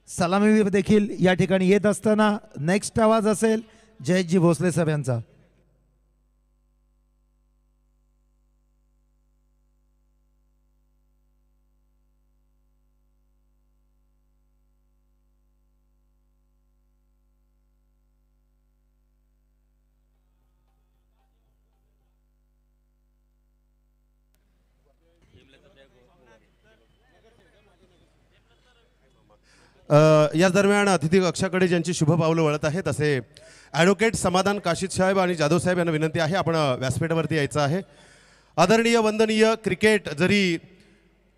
सलामी देखील या ठिकाणी येत असताना नेक्स्ट आवाज असेल जयजी भोसले साहेब यांचा। या दरम्यान अतिथी कक्षाकडे ज्यांची शुभ पावलं वळत आहेत असे ॲडव्होकेट समाधान काशीद साहेब आणि जाधव साहेब यांना विनंती आहे, आपण व्यासपीठावरती यायचं आहे। आदरणीय वंदनीय, क्रिकेट जरी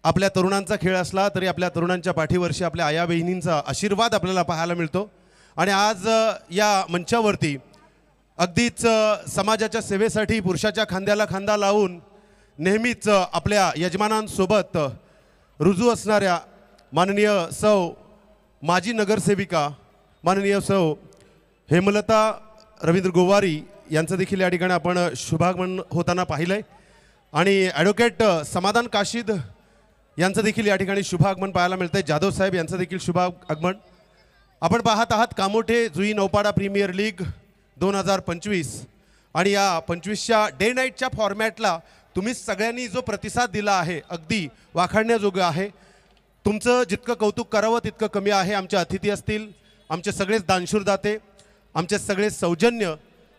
आपल्या तरुणांचा खेळ असला तरी आपल्या तरुणांच्या पाठीवरशी आपल्या आया बहिणींचा आशीर्वाद आपल्याला पाहायला मिळतो। आणि आज या मंचावरती अगदीच समाजाच्या सेवेसाठी पुरुषाच्या खांद्याला खांदा लावून नेहमीच आपल्या यजमानांसोबत रुजू असणाऱ्या माननीय सौ माजी नगरसेविका माननीय सौ हेमलता रवींद्र गोवारी यांचं देखील या ठिकाणी आपण शुभागमन होताना पाहिलंय। आणि ॲडव्होकेट समाधान काशीद यांचं देखील या ठिकाणी शुभागमन पाहायला मिळतंय। जाधव साहेब यांचं देखील शुभागमन। आपण पाहत आहात कामोठे जुई नौपाडा प्रीमियर लीग 2025 आणि या 25च्या डे नाईटच्या फॉर्मॅटला तुम्ही सगळ्यांनी जो प्रतिसाद दिला आहे अगदी वाखाणण्याजोगं आहे। तुमचं जितकं कौतुक करावं तितकं कमी आहे। आमचे अतिथी असतील, आमचे सगळेच दानशूर दाते, आमचे सगळे सौजन्य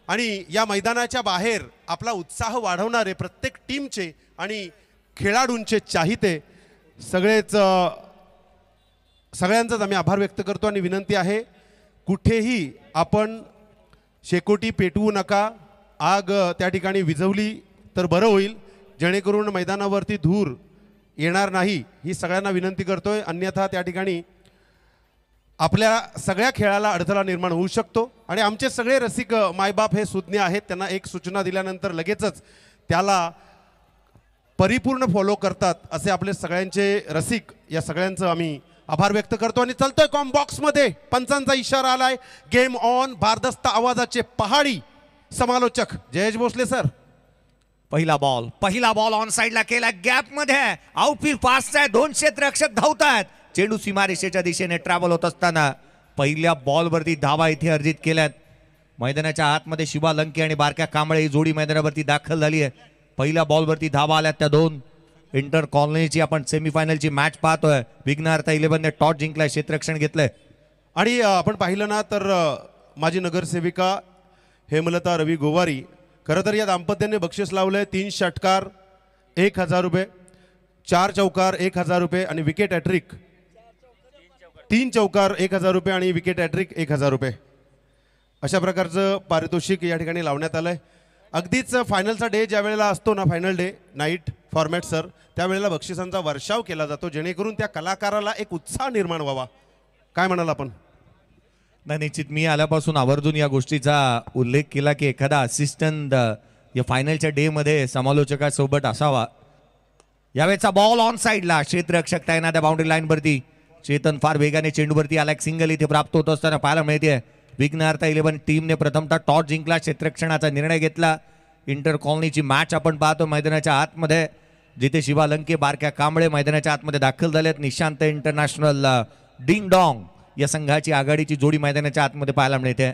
आणि या मैदानाच्या बाहेर आपला उत्साह वाढवणारे प्रत्येक टीमचे आणि खेळाडूंचे चाहते सगळ्यांचाच आम्ही आभार व्यक्त करतो। आणि विनंती आहे कुठेही आपण शेकोटी पेटवू नका, आग त्या ठिकाणी विझवली तर बरं होईल, जेणेकरून मैदानावरती धूर येणार नाही ही सगळ्यांना विनंती करतोय। अन्यथा त्या ठिकाणी आपल्या सगळ्या खेळाला अडथळा निर्माण होऊ शकतो। आणि आमचे सगळे रसिक मायबाप हे सुज्ञ आहेत, त्यांना एक सूचना दिल्यानंतर लगेचच त्याला परिपूर्ण फॉलो करतात असे आपले सगळ्यांचे रसिक, या सगळ्यांचं आम्ही आभार व्यक्त करतो। आणि चलतोय कॉम बॉक्समध्ये पंचांचा इशारा आलाय, गेम ऑन। भारदस्त आवाजाचे पहाडी समालोचक जयेश भोसले सर। पहिला बॉल ऑन साइडला केला, गॅप मध्ये आउटफील्ड फास्ट आहे, 2 क्षेत्ररक्षक धावतात, चेंडू सीमारेषेच्या दिशेने ट्रॅव्हल होत असताना पहिल्या बॉलवरती धावा इथे अर्जित केल्यात। मैदानाच्या आतमध्ये शिवा लंके आणि बारक्या कांबळे ही जोडी मैदानावरती दाखल झाली आहे। पहिल्या बॉलवरती धावा आल्यात त्या 2 इंटर कॉलनीची आपण सेमीफायनलची मॅच पाहतोय। विघ्नहर्ता 11ने टॉस जिंकलाय, क्षेत्ररक्षण घेतलंय। आणि आपण पाहिलं ना तर माजी नगरसेविका हेमलता रवी गोवारी, खरं तर या दाम्पत्याने बक्षीस लावलंय 3 षटकार 1000 रुपये, 4 चौकार 1000 रुपये आणि विकेट हॅट्रिक 3 चौकार 1000 रुपये आणि विकेट हॅट्रिक 1000 रुपये अशा प्रकारचं पारितोषिक या ठिकाणी लावण्यात आलंय। अगदीच फायनलचा डे ज्या वेळेला असतो ना, final day night format sir, त्यावेळेला बक्षिसांचा वर्षाव केला जातो जेणेकरून त्या कलाकाराला एक उत्साह निर्माण व्हावा। काय म्हणाल आपण? निश्चित मी आल्यापासून आवर्जून या गोष्टीचा उल्लेख केला की एखादा असिस्टंट या फायनलच्या डे मध्ये समालोचकासोबत असावा। यावेळेचा बॉल ऑन साइडला, क्षेत्ररक्षक तैनात आहे बाउंड्री लाईन वरती। चेतन फार वेगाने चेंडूवरती आला, एक सिंगल इथे प्राप्त होत असताना पाहायला मिळते। विघ्नहर्ता 11 टीमने प्रथमतः टॉस जिंकला, क्षेत्ररक्षणाचा निर्णय घेतला। इंटर कॉलनीची मॅच आपण पाहतो मैदानाच्या आतमध्ये, जिथे शिवा लंके बारक्या कांबळे मैदानाच्या आतमध्ये दाखल झालेत। निशांत इंटरनॅशनल डिंग डॉंग या संघाची आघाडीची जोडी मैदानाच्या आतमध्ये पाहायला मिळते।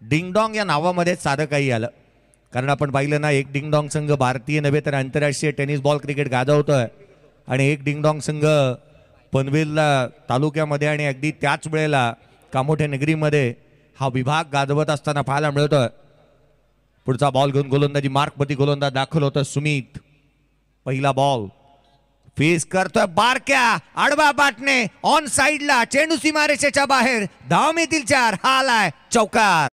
डिंग डॉंग या नावामध्ये साधं काही आलं, कारण आपण पाहिलं ना, एक डिंग डॉंग संघ भारतीय नव्हे तर आंतरराष्ट्रीय टेनिस बॉल क्रिकेट गाजवतोय आणि एक डिंग डॉंग संघ पनवेल तालुक्यामध्ये आणि अगदी त्याच वेळेला कामोठे नगरीमध्ये हा विभाग गाजवत असताना पाहायला मिळतोय। पुढचा बॉल घेऊन गोलंदाजी मार्कपती गोलंदाज दाखल होतं सुमित। पहिला बॉल फेस करतोय बारक्या आडवा बाटने, ऑन साइडला, चेंडू सीमारेषेच्या बाहेर, धाव मिळतील 4, हा आलाय चौकार।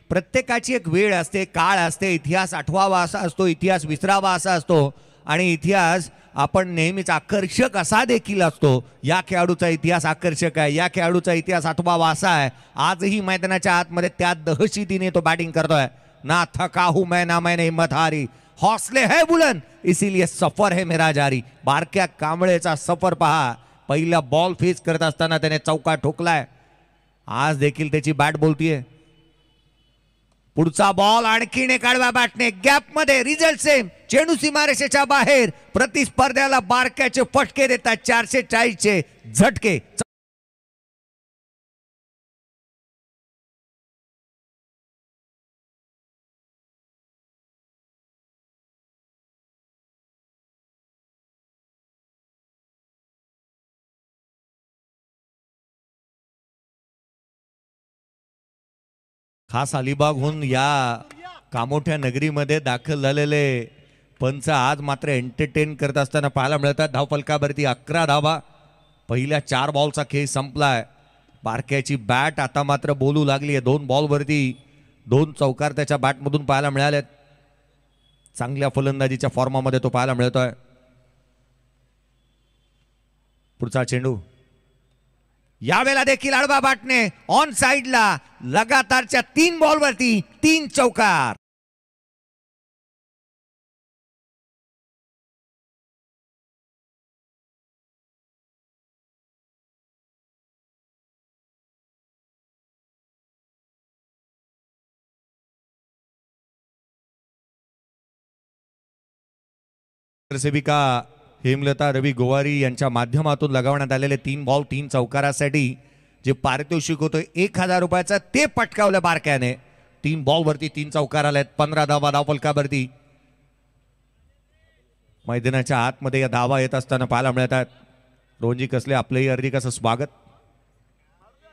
प्रत्येकाची एक वेळ असते, काळ असते, इतिहास आठवावा असा असतो, इतिहास विसरावा असा असतो आणि इतिहास आपण नेहमीच आकर्षक असा देखील असतो। या खेळाडूचा इतिहास आकर्षक आहे, या खेळाडूचा इतिहास आठवावा असा आहे। आजही मैदानाच्या आतमध्ये त्या दहशतीने तो बॅटिंग करतोय। ना थका हूं मैं ना मैंने हिम्मत हारी, हौसले है बुलंद इसीलिए सफर है मेरा जारी। बारक्या कांबळेचा सफर पहा पहिला बॉल फेस करत असताना त्याने चौका ठोकलाय. आज देखील त्याची बॅट बोलतीये. पुढचा बॉल आणखीन एक आडव्या बॅटने गॅप मध्ये. Result same. चेंडू सीमारेषेच्या बाहेर. प्रतिस्पर्ध्याला बारक्याचे फटके देतात. 440 चे झटके. खास अलिबागहून या कामोठ्या नगरीमध्ये दाखल झालेले पंच आज मात्र एंटरटेन करत असताना पाहायला मिळतात. धावफलकावरती 11 धावा. पहिल्या 4 बॉलचा खेळ संपलाय. बारक्याची बॅट आता मात्र बोलू लागली आहे. 2 बॉलवरती 2 चौकार त्याच्या बॅटमधून पाहायला मिळालेत. चांगल्या फलंदाजीच्या फॉर्मामध्ये तो पाहायला मिळतोय. पुढचा चेंडू यावेळेला देखील आडवा बॅटने ऑन साइडला. लगातारच्या 3 बॉलवरती 3 चौकार. सेविका हेमलता रवी गोवारी यांच्या माध्यमातून लगावण्यात आलेले 3 बॉल 3 चौकारासाठी जे पारितोषिक होतं 1000 रुपयाचं ते पटकावलं बारक्याने. 3 बॉलवरती 3 चौकार आलेत. 15 धावा धावफलकावरती. मैदानाच्या आतमध्ये या धावा येत असताना पाहायला मिळतात. रोजी कसले आपलंही हार्दिक असं स्वागत.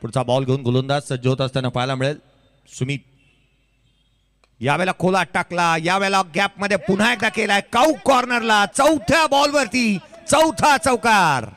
पुढचा बॉल घेऊन गोलंदाज सज्ज होत असताना पाहायला मिळेल. सुमित यावेळेला खोला टाकला. यावेळेला गॅप मध्ये पुन्हा एकदा केलाय. काऊ कॉर्नरला. 4थ्या बॉलवरती 4था चौकार.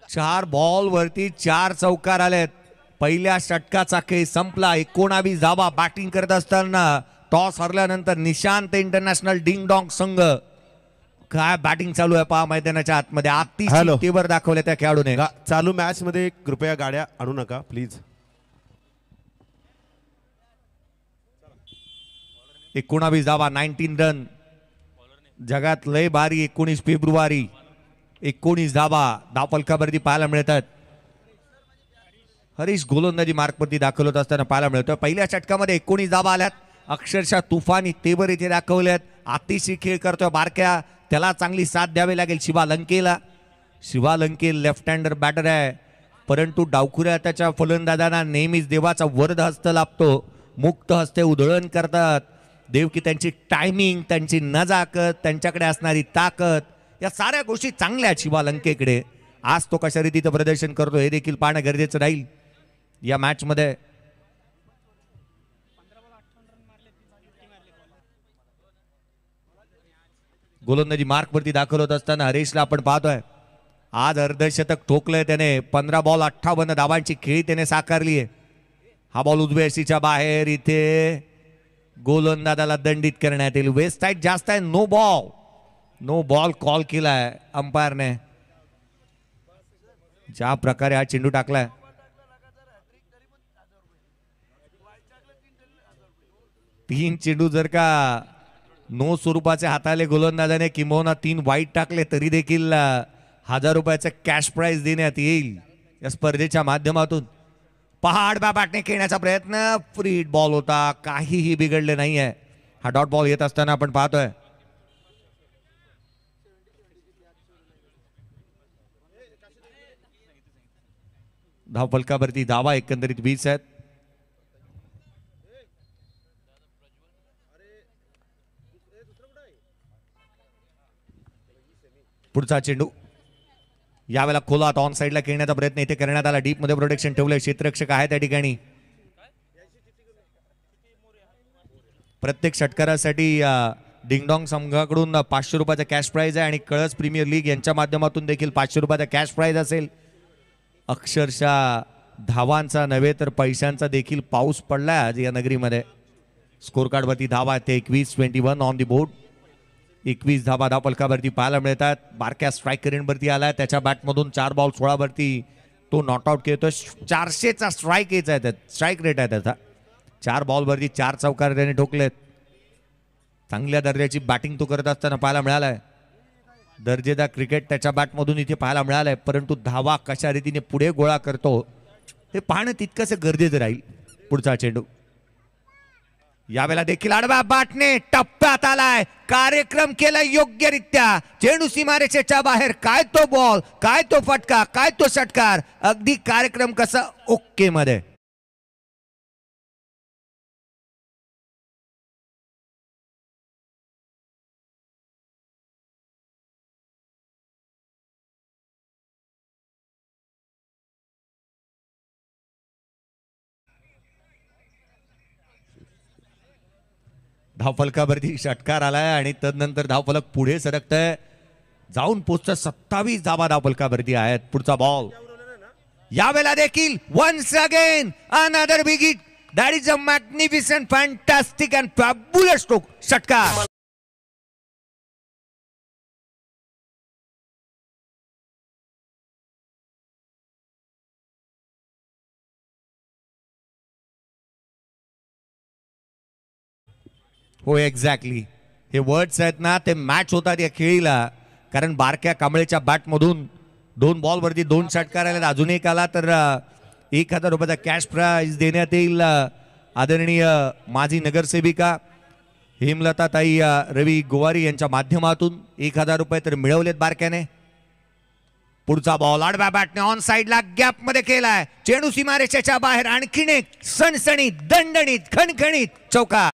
चार बॉल वरती 4 चौकार आलेत. पहिल्या षटकाचा खेळ संपला. 19 धावा. बॅटिंग करत असताना टॉस हरल्यानंतर निशांत इंटरनॅशनल डिंग डॉंग संघ. काय बॅटिंग चालू आहे पहा मैदानाच्या आतमध्ये. अतिशय तीव्र दाखवले त्या खेळाडूने. चालू मॅच मध्ये कृपया गाड्या आणू नका प्लीज. 19 धावा 19 रन. जगात लय भारी 19 फेब्रुवारी 19 धावा धावफलकावरती पाहायला मिळतात. हरीश गोलंदाजी मार्कवरती दाखल होत असताना पाहायला मिळतोय. पहिल्या षटकामध्ये 19 धावा आल्यात. अक्षरशः तुफानी तेवर इथे दाखवल्यात. अतिशय खेळ करतोय बारक्या. त्याला चांगली साथ द्यावी लागेल शिवा लंकेला. Shiva Lanke left hander batter आहे, परंतु डावखुऱ्या त्याच्या फलंदाजांना नेहमीच देवाचा वरद हस्त लाभतो. मुक्त हस्ते उधळण करतात देव की त्यांची टायमिंग, त्यांची नजाकत, त्यांच्याकडे असणारी ताकद, या साऱ्या गोष्टी चांगल्या आहेत शिवा लंकेकडे. आज तो कशा रीतीचं प्रदर्शन करतो हे देखील पाहणं गरजेचं राहील या मॅच मध्ये. गोलंदाजी मार्क वरती दाखल होत असताना हरेशला आपण पाहतोय. आज अर्धशतक ठोकलंय त्याने. 15 बॉल 58 धावांची खेळी त्याने साकारली आहे. हा बॉल उजव्या एसीच्या बाहेर. इथे गोलंदाजाला दंडित करण्यात येईल. वेस्ट साईड जास्त आहे. No ball, no ball call केलाय अंपायरने. ज्या प्रकारे हा चेंडू टाकलाय, तीन चेंडू जर का नो स्वरूपाचे हाताले गोलंदाजाने किंबहुना 3 वाईट टाकले तरी देखील 1000 रुपयाचं कॅश प्राइज देण्यात येईल या स्पर्धेच्या माध्यमातून. पहाड बॅटने खेळण्याचा प्रयत्न, फ्री बॉल होता, काहीही बिघडले नाहीये. हा डॉट बॉल येत असताना आपण पाहतोय. धावफलकावरती धावा एकंदरीत 20 आहेत. पुढचा चेंडू यावेळेला खोलात ऑन साइडला खेळण्याचा प्रयत्न इथे करण्यात आला. डीप मध्ये प्रोटेक्शन ठेवलंय. क्षेत्ररक्षक आहे त्या ठिकाणी. प्रत्येक षटकारासाठी डिंगडॉंग संघाकडून 500 रुपयाचा कॅश प्राइज आहे आणि कळस प्रीमियर लीग यांच्या माध्यमातून देखील 500 रुपयाचा कॅश प्राइज असेल. अक्षरशः धावांचा नव्हे तर पैशांचा देखील पाऊस पडला आज या नगरीमध्ये. स्कोर कार्डवरती धावा ते 21-21 ऑन दी बोर्ड. 21 धावा धावफलकावरती पाहायला मिळतात. बारक्या स्ट्राईक रेटवरती आला, त्याच्या बॅटमधून 4 बॉल 16 वरती तो नॉट आउट खेळतो. 400चा स्ट्राईक यायचा आहे, स्ट्राईक रेट आहे त्याचा. 4 बॉलवरती 4 चौकार त्याने ठोकलेत. चांगल्या दर्जाची बॅटिंग तो करत असताना पाहायला मिळालाय. दर्जेदार क्रिकेट त्याच्या बॅटमधून इथे पाहायला मिळालाय, परंतु धावा कशा रीतीने पुढे गोळा करतो हे पाहणं तितकंसं गरजेचं राहील. पुढचा चेंडू यावेळेला देखील आडव्या बॅटने टप्प्यात आलाय. कार्यक्रम केला योग्यरित्या. चेंडू सीमारेषेच्या बाहेर. काय तो बॉल, काय तो फटका, काय तो षटकार. अगदी कार्यक्रम कसा ओके मध्ये. धावफलकावरती षटकार आलाय आणि तदनंतर धावफलक पुढे सरकतंय. जाऊन पोचतं 27 धावा धावफलकावरती आहेत. पुढचा बॉल यावेळेला देखील once again another big hit. That is a magnificent fantastic and fabulous stroke. षटकार हो एक्झॅक्टली. हे वर्ड्स आहेत ना ते मॅच होतात या खेळीला. कारण बारक्या कांबळेच्या बॅटमधून 2 बॉलवरती 2 षटकार आले. अजून एक आला तर 1000 रुपयाचा कॅश प्राइज देण्यात येईल. आदरणीय माजी नगरसेविका हेमलताताई रवी गोवारी यांच्या माध्यमातून 1000 रुपये तर मिळवलेत बारक्याने. पुढचा बॉल आडव्या बॅटने ऑन साइडला गॅप मध्ये केलाय. चेंडू सीमारेषेच्या बाहेर. आणखीन एक सणसणीत दणदणीत खणखणीत चौकार.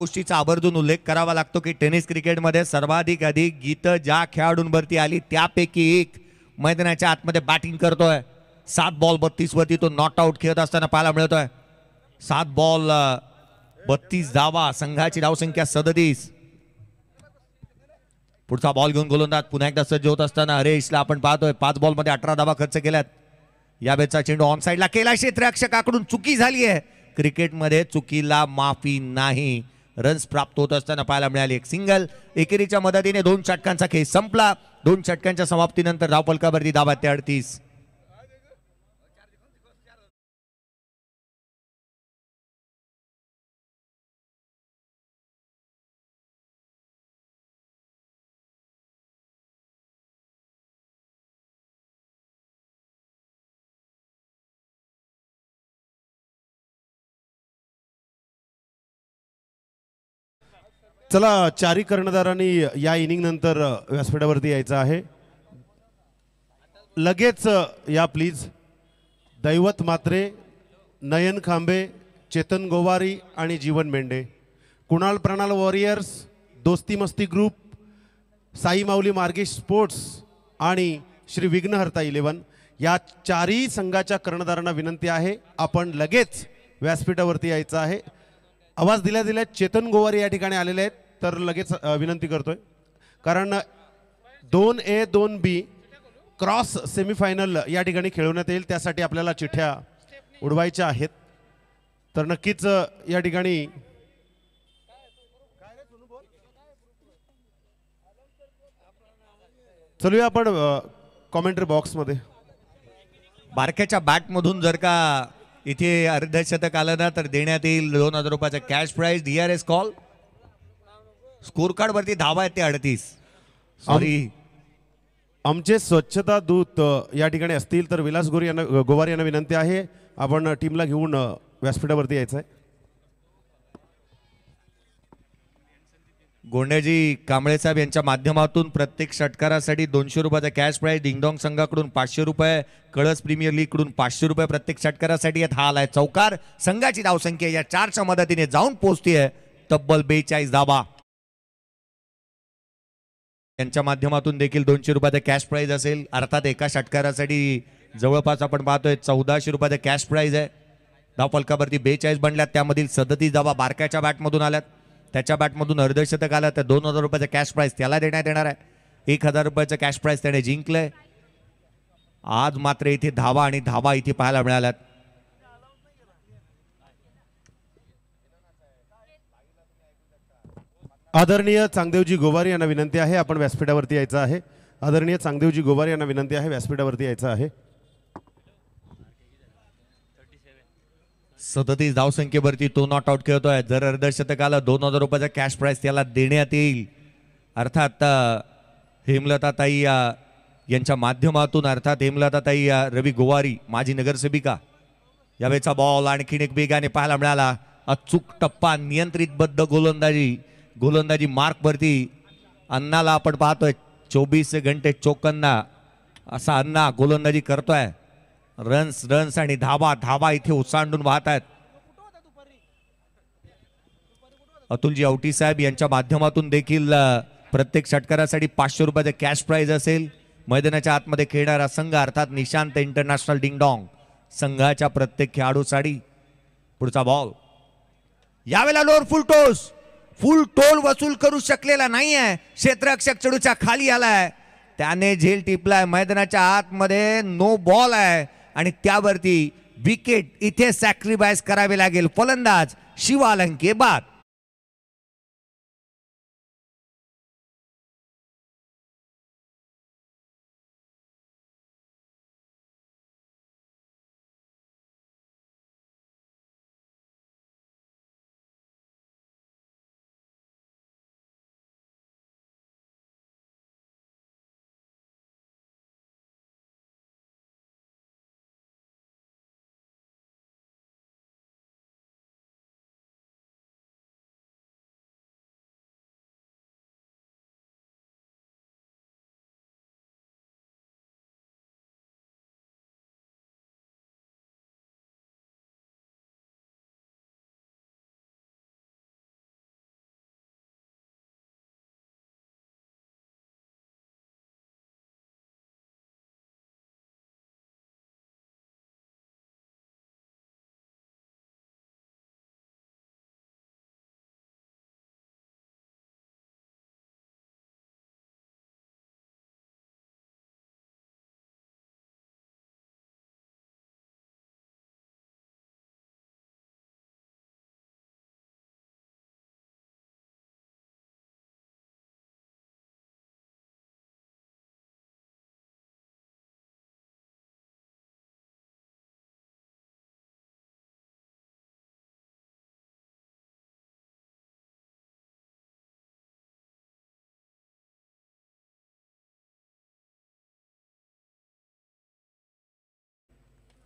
गोष्टीचा आवर्जून उल्लेख करावा लागतो की टेनिस क्रिकेटमध्ये सर्वाधिक अधिक गीतं ज्या खेळाडूंवरती आली त्यापैकी एक मैदानाच्या आतमध्ये बॅटिंग करतोय. 7 बॉल 32 वरती तो नॉट आउट खेळत असताना पाहायला मिळतोय. 7 बॉल 32 धावा. संघाची धावसंख्या 37. पुढचा बॉल घेऊन गोलंदाज पुन्हा एकदा सज्ज होत असताना हरेशला आपण पाहतोय 5 बॉल मध्ये 18 धावा खर्च केल्यात. यावेळेचा चेंडू ऑन साइडला केला. क्षेत्ररक्षकाकडून चुकी झाली आहे. क्रिकेटमध्ये चुकीला माफी नाही. रन्स प्राप्त होत असताना पाहायला मिळाली एक सिंगल. एकेरीच्या मदतीने 2 षटकांचा खेळ संपला. 2 षटकांच्या समाप्तीनंतर धावफलकावरती धावा 38. चला चारी कर्णधारांनी या इनिंग नंतर व्यासपीठावरती यायचं आहे. लगेच या प्लीज. दैवत मात्रे, नयन खांबे, चेतन गोवारी आणि जीवन मेंढे, कुणाल प्रणाल वॉरियर्स, दोस्ती मस्ती ग्रुप, साई माऊली मार्गेश स्पोर्ट्स आणि श्री विघ्नहर्ता 11 या 4ही संघाच्या कर्णधारांना विनंती आहे आपण लगेच व्यासपीठावरती यायचं आहे. आवाज दिल्या चेतन गोवारी या ठिकाणी आलेले आहेत तर लगेच विनंती करतोय. कारण 2A 2B क्रॉस सेमीफायनल या ठिकाणी खेळवण्यात येईल. त्यासाठी आपल्याला चिठ्ठ्या उडवायच्या आहेत. तर नक्कीच या ठिकाणी चलूया आपण कॉमेंट्री बॉक्समध्ये. बारक्याच्या बॅटमधून जर का इथे अर्धशतक आलं ना तर देण्यात येईल 2000 रुपयाचा cash prize. DRS call. Score card वरती धावा आहेत ते 38. सॉरी. आमचे स्वच्छता दूत या ठिकाणी असतील तर विलास गोवारी यांना विनंती आहे आपण टीमला घेऊन व्यासपीठावरती यायचं आहे. गोंड्याजी कांबळे साहेब यांच्या माध्यमातून प्रत्येक षटकारासाठी 200 रुपयाचा कॅश प्राइज. डिंगडॉंग संघाकडून 500 रुपये. कळस प्रीमियर लीग कडून 500 रुपये प्रत्येक षटकारासाठी यात हा आलाय चौकार. संघाची धावसंख्या या 4च्या मदतीने जाऊन पोहोचतीये तब्बल 42 धावा. यांच्या माध्यमातून देखील 200 रुपयाचा कॅश प्राइज असेल. अर्थात एका षटकारासाठी जवळपास आपण पाहतोय 1400 रुपयाचा कॅश प्राइज आहे. धाव फलकावरती 42 बनल्यात, त्यामधील 37 धावा बारक्याच्या बॅटमधून आल्यात. त्याच्या बॅटमधून अर्धशतक आलं तर 2000 रुपयाचा कॅश प्राइज त्याला देण्यात येणार आहे. 1000 रुपयाचं कॅश प्राइज त्याने जिंकलंय. आज मात्र इथे धावा आणि धावा इथे पाहायला मिळाल्यात. आदरणीय चांगदेवजी गोवारी यांना विनंती आहे आपण व्यासपीठावरती यायचं आहे. आदरणीय चांगदेवजी गोवारी यांना विनंती आहे व्यासपीठावरती यायचं आहे. 37 धावसंख्येवरती तो नॉट आउट खेळतोय. जर अर्धशतक आलं 2000 रुपयाचा कॅश प्राइज त्याला देण्यात येईल. अर्थात हेमलताताई यांच्या माध्यमातून, अर्थात हेमलताताई रवी गोवारी माजी नगरसेविका. यावेळेचा बॉल आणखीन एक वेगाने पाहायला मिळाला. अचूक टप्पा, नियंत्रितबद्ध गोलंदाजी मार्कवरती. अण्णाला आपण पाहतोय 24 घंटे चोकन्ना असा अण्णा गोलंदाजी करतोय. रन्स आणि धावा इथे ओसांडून वाहत आहेत. अतुलजी औटी साहेब यांच्या माध्यमातून देखील प्रत्येक षटकारासाठी 500 रुपयाचे कॅश प्राइज असेल. मैदानाच्या आतमध्ये खेळणारा संघ अर्थात निशांत इंटरनॅशनल डिंगडॉंग संघाच्या प्रत्येक खेळाडूसाठी. पुढचा बॉल यावेळेला लोअर फुल टोल वसूल करू शकलेला नाहीये. क्षेत्ररक्षक चेंडूच्या खाली आलाय, त्याने झेल टिपलाय. मैदानाच्या आतमध्ये नो बॉल आहे आणि त्यावरती विकेट इथे सॅक्रिफाईस करावे लागेल. फलंदाज शिवालंके बाद.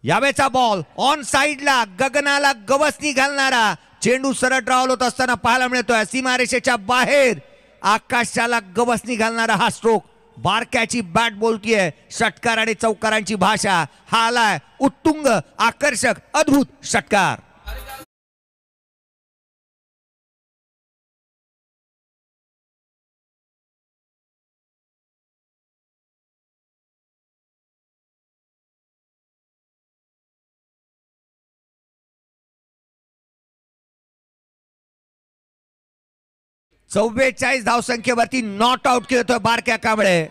यावेळेचा बॉल ऑन साइडला गगनाला गवसणी घालणारा चेंडू सरळ ड्रावल होत असताना पाहायला मिळतोय. सीमारेषेच्या बाहेर आकाशाला गवसणी घालणारा हा स्ट्रोक. बारक्याची बॅट बोलतीये. षटकार आणि चौकारांची भाषा. हा आलाय उत्तुंग, आकर्षक, अद्भुत षटकार. चव्वेचाळीस धावसंख्येवरती नॉट आउट खेळतोय बारक्या कांबळे.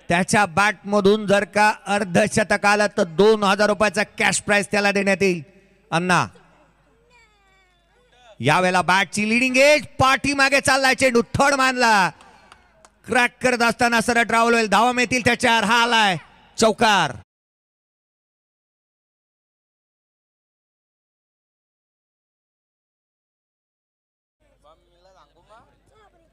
त्याच्या बॅट मधून जर का अर्धशतक आलं तर 2000 रुपयाचा कॅश प्राइज त्याला देण्यात येईल. अण्णा यावेळेला बॅटची लिडिंग एज, पाठीमागे चाललाय चेंडू, थर्ड मानला. क्रॅक करत असताना सरळ ट्रॅव्हल होईल, धावा मिळतील त्याच्यावर. हा आलाय चौकार.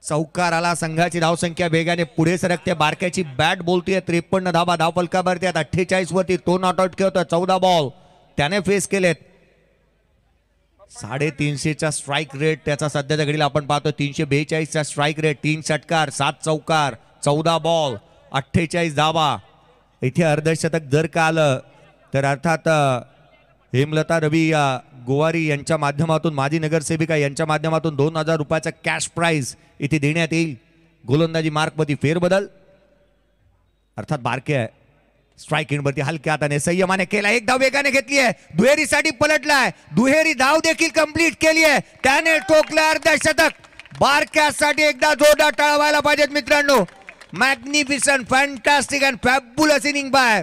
चौकार आला. संघाची धावसंख्या वेगाने पुढे सरकते. बारक्याची बॅट बोलतीये. 53 धावा धाव फलकावरती आहेत. 48 वरती तो नॉट आउट खेळतोय. 14 बॉल त्याने फेस केलेत. 350चा स्ट्राईक रेट त्याचा सध्याच्या घडीला आपण पाहतो. 342चा स्ट्राईक रेट. 3 षटकार, 7 चौकार, 14 बॉल, 48 धावा. इथे अर्धशतक जर का आलं तर अर्थात हेमलता रवी गोवारी यांच्या माध्यमातून, माजी नगरसेविका यांच्या माध्यमातून 2000 रुपयाचा कॅश प्राइज इथे देण्यात येईल. गोलंदाजी मार्कमध्ये फेरबदल. अर्थात बारके आहे स्ट्राईक वरती हलक्या हाताने संयमाने केला, एक धाव वेगाने घेतली आहे, दुहेरीसाठी पलटलाय, दुहेरी धाव देखील कंप्लीट केली आहे, त्याने ठोकलं अर्धशतक. बारक्यासाठी एकदा जोरदार टाळ्या व्हायला पाहिजेत मित्रांनो. Magnificent, fantastic and fabulous inning by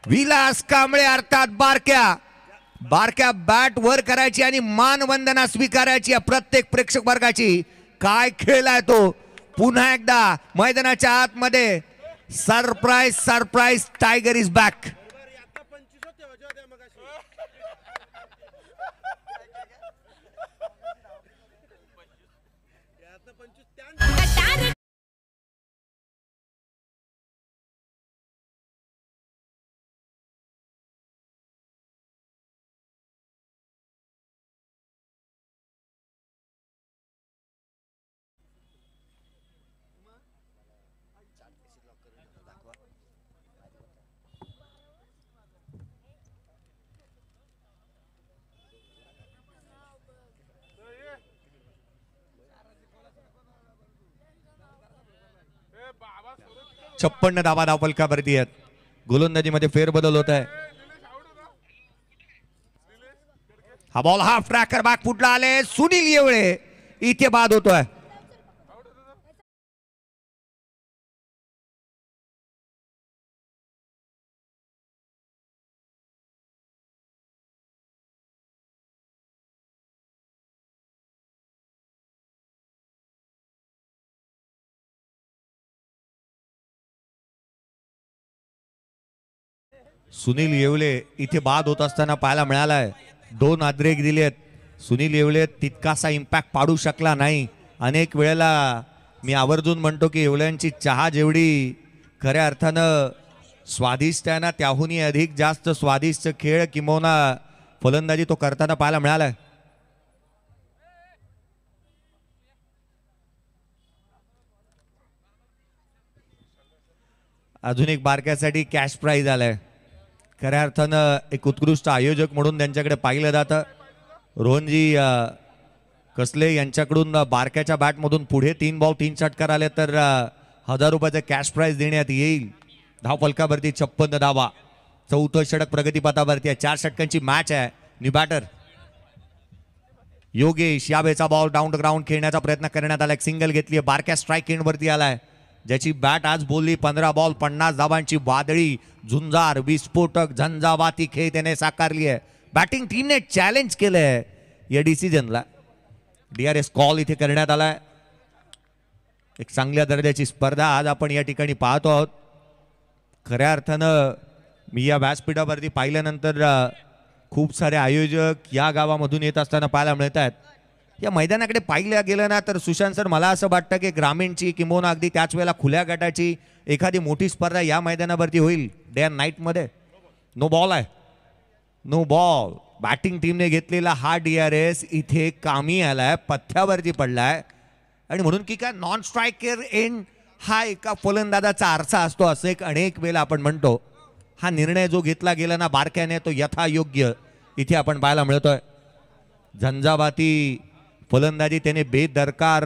Vilas Kamble अर्थात बारक्या. बारक्या बॅट वर करायची आणि मानवंदना स्वीकारायची या प्रत्येक प्रेक्षक वर्गाची. काय खेळ आहे तो. पुन्हा एकदा मैदानाच्या आतमध्ये surprise surprise, tiger is back. छप्पन्न धावा धावफलकावरती आहेत. गोलंदाजीमध्ये फेरबदल होत आहे. हा बॉल हाफ ट्रॅकर बॅक फुटला आले, सुनील येवळे इथे बाद होतोय. सुनील येवले इथे बाद होत असताना पाहायला मिळालाय. 2 अद्रेक दिलेत. सुनील येवले तितकासा इम्पॅक्ट पाडू शकला नाही. अनेक वेळेला मी आवर्जून म्हणतो की येवल्यांची चहा जेवढी खऱ्या अर्थानं स्वादिष्ट आहे ना, त्याहूनही अधिक जास्त स्वादिष्ट खेळ किंवा फलंदाजी तो करताना पाहायला मिळालाय. अजून एक बारक्यासाठी कॅश प्राइज आलाय. खऱ्या अर्थानं एक उत्कृष्ट आयोजक म्हणून त्यांच्याकडे पाहिलं जातं. रोहनजी कसले यांच्याकडून बारक्याच्या बॅटमधून पुढे 3 बॉल 3 षटकार आले तर 1000 रुपयाचं कॅश प्राइज देण्यात येईल. धावफलकावरती 56 धावा, 4थं षटक प्रगतीपथावरती आहे. 4 षटकांची मॅच आहे. न्यू बॅटर योगेश यावेळेचा बॉल डाऊन द ग्राउंड खेळण्याचा प्रयत्न करण्यात आला. एक सिंगल घेतली, बारक्या स्ट्राईक एंडवरती आलाय, ज्याची बॅट आज बोलली. 15 बॉल 50 धावांची वादळी झुंजार विस्फोटक झंझावाती खेळ त्याने साकारली आहे. बॅटिंग टीमने चॅलेंज केलंय या डिसिजनला. DRS कॉल इथे करण्यात आलाय. एक चांगल्या दर्जाची स्पर्धा आज आपण या ठिकाणी पाहतो आहोत. खऱ्या अर्थानं मी या व्यासपीठावरती पाहिल्यानंतर खूप सारे आयोजक या गावामधून येत असताना पाहायला मिळत आहेत. या मैदानाकडे पाहिलं गेलं ना तर सुशांत सर, मला असं वाटतं की ग्रामीणची किंवा अगदी त्याच वेळेला खुल्या गटाची एखादी मोठी स्पर्धा या मैदानावरती होईल डे अँड नाईटमध्ये. नो बॉल आहे, नो बॉल. बॅटिंग टीमने घेतलेला हा DRS इथे कामी आलाय, पथ्यावरती पडलाय. आणि म्हणून की काय नॉन स्ट्रायकर एंड हा एका फलंदाजाचा आरसा असतो असं एक अनेक वेळेला आपण म्हणतो. हा निर्णय जो घेतला गेला ना बारक्याने तो यथायोग्य इथे आपण पाहायला मिळतोय. झंझावाती फलंदाजी त्याने बेदरकार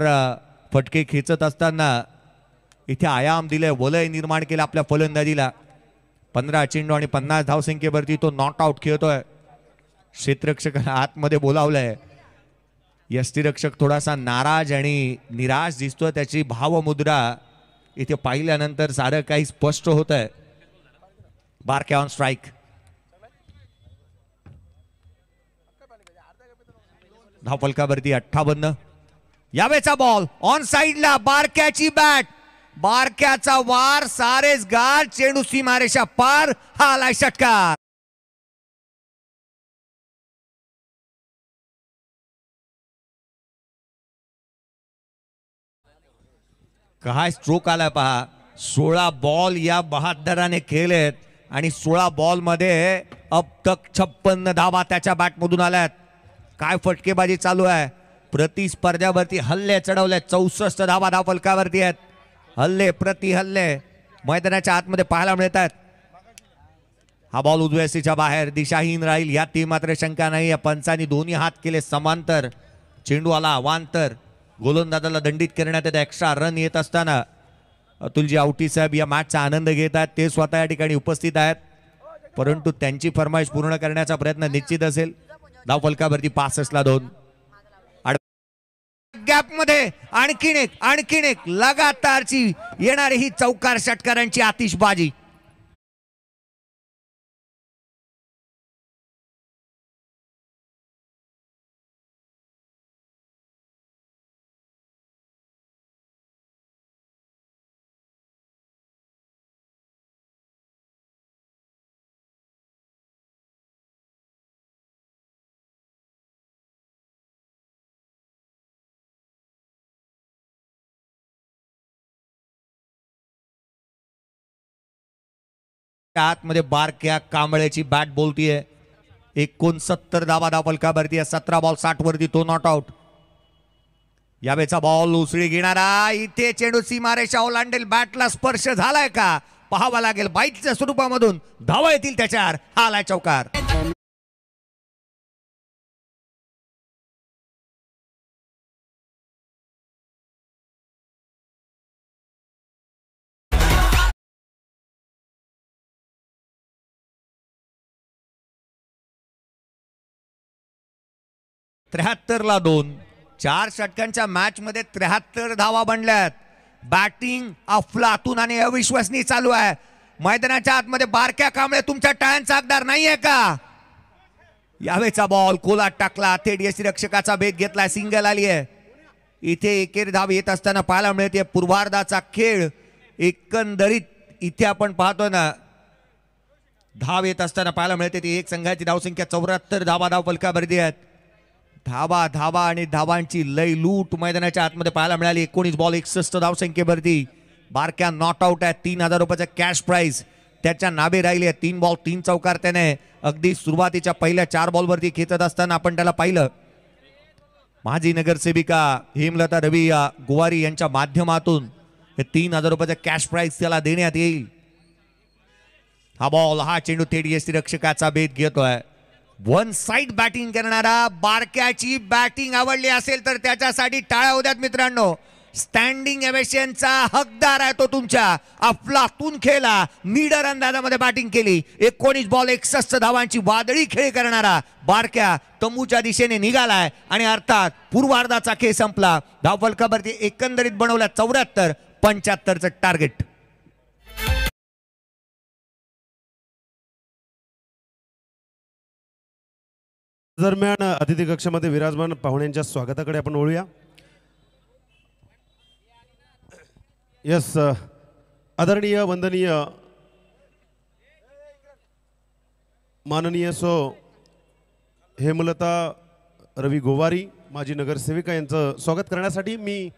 फटके खेचत असताना इथे आयाम दिले, वलय निर्माण केलं आपल्या फलंदाजीला. 15 चेंडू आणि 50 धावसंख्येवरती तो नॉट आउट खेळतोय. क्षेत्ररक्षकाला आतमध्ये बोलावलंय. यष्टीरक्षक थोडासा नाराज आणि निराश दिसतोय. त्याची भावमुद्रा इथे पाहिल्यानंतर सारं काही स्पष्ट होत आहे. बारक्या ऑन स्ट्राईक. धावफलकावरती 58. यावेळेचा बॉल ऑन साइडला, बारक्याची बॅट, बारक्याचा वार, सारेच गार, चेंडू सीमारेषा पार, हा आलाय षटकार. काय स्ट्रोक आलाय पहा. 16 बॉल या बहादराने खेळलेत आणि 16 बॉल मध्ये अब तक 56 धावा त्याच्या बॅटमधून आल्यात. काय फटकेबाजी चालू आहे. प्रतिस्पर्ध्यावरती हल्ले चढवले. 64 धावा धावफलकावरती आहेत. हल्ले प्रति हल्ले मैदानाच्या आतमध्ये पाहायला मिळत आहेत. हा बॉल उजव्या सीच्या बाहेर, दिशाहीन राहील यात मात्र शंका नाही. या पंचांनी दोन्ही हात केले समांतर. चेंडू आला अवांतर. गोलंदाजाला दंडित करण्यात येत. एक्स्ट्रा रन येत असताना अतुलजी आवटी साहेब या मॅचचा आनंद घेत आहेत, ते स्वतः या ठिकाणी उपस्थित आहेत, परंतु त्यांची फरमाईश पूर्ण करण्याचा प्रयत्न निश्चित असेल. धाव फलकावरती 65 गॅप मध्ये आणखीन एक लगातारची येणारी ही चौकार षटकारांची आतिषबाजी. आतमध्ये बारक्या कांबळ्याची बॅट बोलतीये. 69 धावा धाव फलकावरती आहे. 17 बॉल 60 वरती तो नॉट आउट. यावेळेचा बॉल उसळी घेणारा, इथे चेंडू सीमारेषा ओलांडेल, बॅटला स्पर्श झालाय का पाहावा लागेल. बाईटच्या स्वरूपामधून धावा येतील त्याच्यावर. हा आलाय चौकार. ला 2. 4 षटकांच्या मॅच मध्ये 73 धावा बनल्यात. बॅटिंग अफलातून आणि अविश्वसनीय चालू आहे. मैदानाच्या आतमध्ये बारक्या कांबळे तुमच्या टाळ्यांचा हकदार नाहीये का? यावेळेचा बॉल कोलात टाकला, थेट यष्टिरक्षकाचा भेद घेतला, सिंगल आली आहे. इथे एकेरी धाव येत असताना पाहायला मिळते. पूर्वार्धाचा खेळ एकंदरीत इथे आपण पाहतो ना, धाव येत असताना पाहायला मिळते ती एक संघाची धावसंख्या 74 धावा धाव फलकावरती आहेत. धावा आणि धावांची लय लूट मैदानाच्या आतमध्ये पाहायला मिळाली. 19 बॉल 61 धावसंख्येवरती बारक्या नॉट आउट आहे. 3000 रुपयाचा कॅश प्राइज त्याच्या नावे राहिली आहे. 3 बॉल 3 चौकार त्याने अगदी सुरुवातीच्या पहिल्या 4 बॉलवरती खेचत असताना आपण त्याला पाहिलं. माजी नगरसेविका हेमलता रवी गोवारी यांच्या माध्यमातून 3000 रुपयाचा कॅश प्राइज त्याला देण्यात येईल. हा बॉल, हा चेंडू थेट यष्टिरक्षकाचा भेद घेतोय. वन साइड बॅटिंग करणारा, बारक्याची बॅटिंग आवडली असेल तर त्याच्यासाठी टाळ्या होत्यात मित्रांनो. स्टँडिंग एवेशनचा हकदार आहे तो तुमच्या. अफलातून खेळला, मीडर अंदाजामध्ये बॅटिंग केली. 19 बॉल 61 धावांची वादळी खेळ करणारा बारक्या तंबूच्या दिशेने निघालाय आणि अर्थात पूर्वार्धाचा खेळ संपला. धाव फलकावरती एकंदरीत बनवला 74. 75चं टार्गेट. दरम्यान अतिथी कक्षामध्ये विराजमान पाहुण्यांच्या स्वागताकडे आपण वळूया. यस, आदरणीय वंदनीय माननीय सो हेमलता रवी गोवारी माजी नगरसेविका यांचं स्वागत करण्यासाठी मी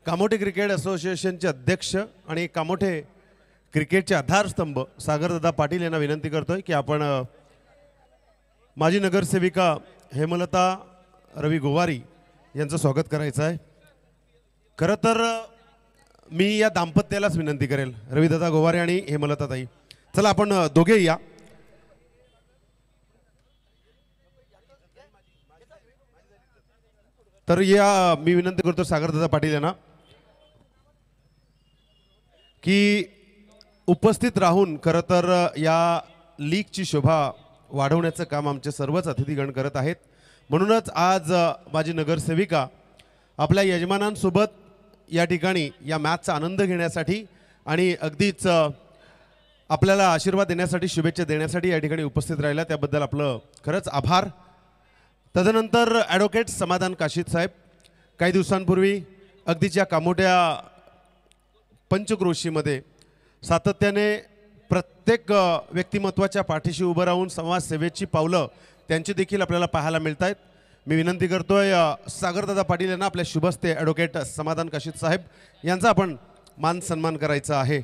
कामोठे क्रिकेट असोसिएशनचे अध्यक्ष आणि कामोठे क्रिकेटचे आधारस्तंभ सागरदादा पाटील यांना विनंती करतोय की आपण माजी नगरसेविका हेमलता रवी गोवारी यांचं स्वागत करायचं आहे. खरं तर मी या दाम्पत्यालाच विनंती करेल, रविदादा गोवारी आणि हेमलताताई. चला आपण दोघे या. तर या मी विनंती करतो सागरदादा पाटील यांना की उपस्थित राहून खरं तर या लीगची शोभा वाढवण्याचं काम आमचे सर्वच अतिथीगण करत आहेत. म्हणूनच आज माझी नगरसेविका आपल्या यजमानांसोबत या ठिकाणी या मॅचचा आनंद घेण्यासाठी आणि अगदीच आपल्याला आशीर्वाद देण्यासाठी, शुभेच्छा देण्यासाठी या ठिकाणी उपस्थित राहिला, त्याबद्दल आपलं खरंच आभार. तदनंतर ॲडव्होकेट समाधान काशीद साहेब काही दिवसांपूर्वी अगदीच या कामोठ्या पंचक्रोशीमध्ये सातत्याने प्रत्येक व्यक्तिमत्वाच्या पाठीशी उभं राहून समाजसेवेची पावलं त्यांची देखील आपल्याला पाहायला मिळत आहेत. मी विनंती करतोय सागरदादा पाटील यांना आपल्या शुभस्ते ॲडव्होकेट समाधान काशीद साहेब यांचा आपण मान सन्मान करायचा आहे.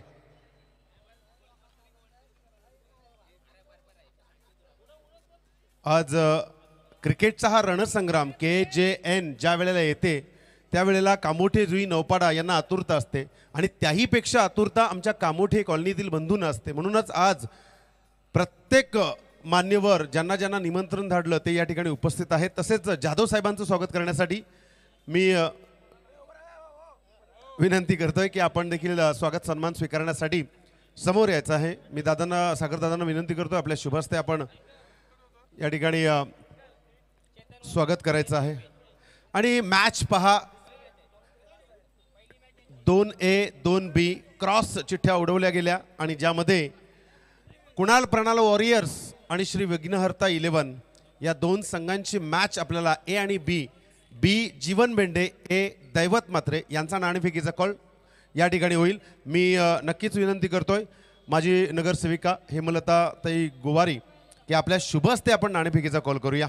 आज क्रिकेटचा हा रणसंग्राम KJN ज्या वेळेला येते त्यावेळेला कामोठे जुई नौपाडा यांना आतुरता असते आणि त्याहीपेक्षा आतुरता आमच्या कामोठे कॉलनीतील बंधूंना असते. म्हणूनच आज प्रत्येक मान्यवर ज्यांना ज्यांना निमंत्रण धाडलं ते या ठिकाणी उपस्थित आहेत. तसेच जाधव साहेबांचं स्वागत करण्यासाठी मी विनंती करतोय की आपण देखील स्वागत सन्मान स्वीकारण्यासाठी समोर यायचं आहे. मी दादांना सागर दादांना विनंती करतोय आपल्या शुभ हस्ते आपण या ठिकाणी स्वागत करायचं आहे. आणि मॅच पहा 2A 2B क्रॉस चिठ्ठ्या उडवल्या गेल्या आणि ज्यामध्ये कुणाल प्रणाल वॉरियर्स आणि श्री विघ्नहर्ता 11 या दोन संघांची मॅच आपल्याला ए आणि बी जीवन बेंडे ए दैवत मात्रे यांचा नाणेफेकीचा कॉल या ठिकाणी होईल. मी नक्कीच विनंती करतोय माझी नगरसेविका हेमलता ताई गोवारी की आपल्या शुभ हस्ते आपण नाणेफेकीचा कॉल करूया.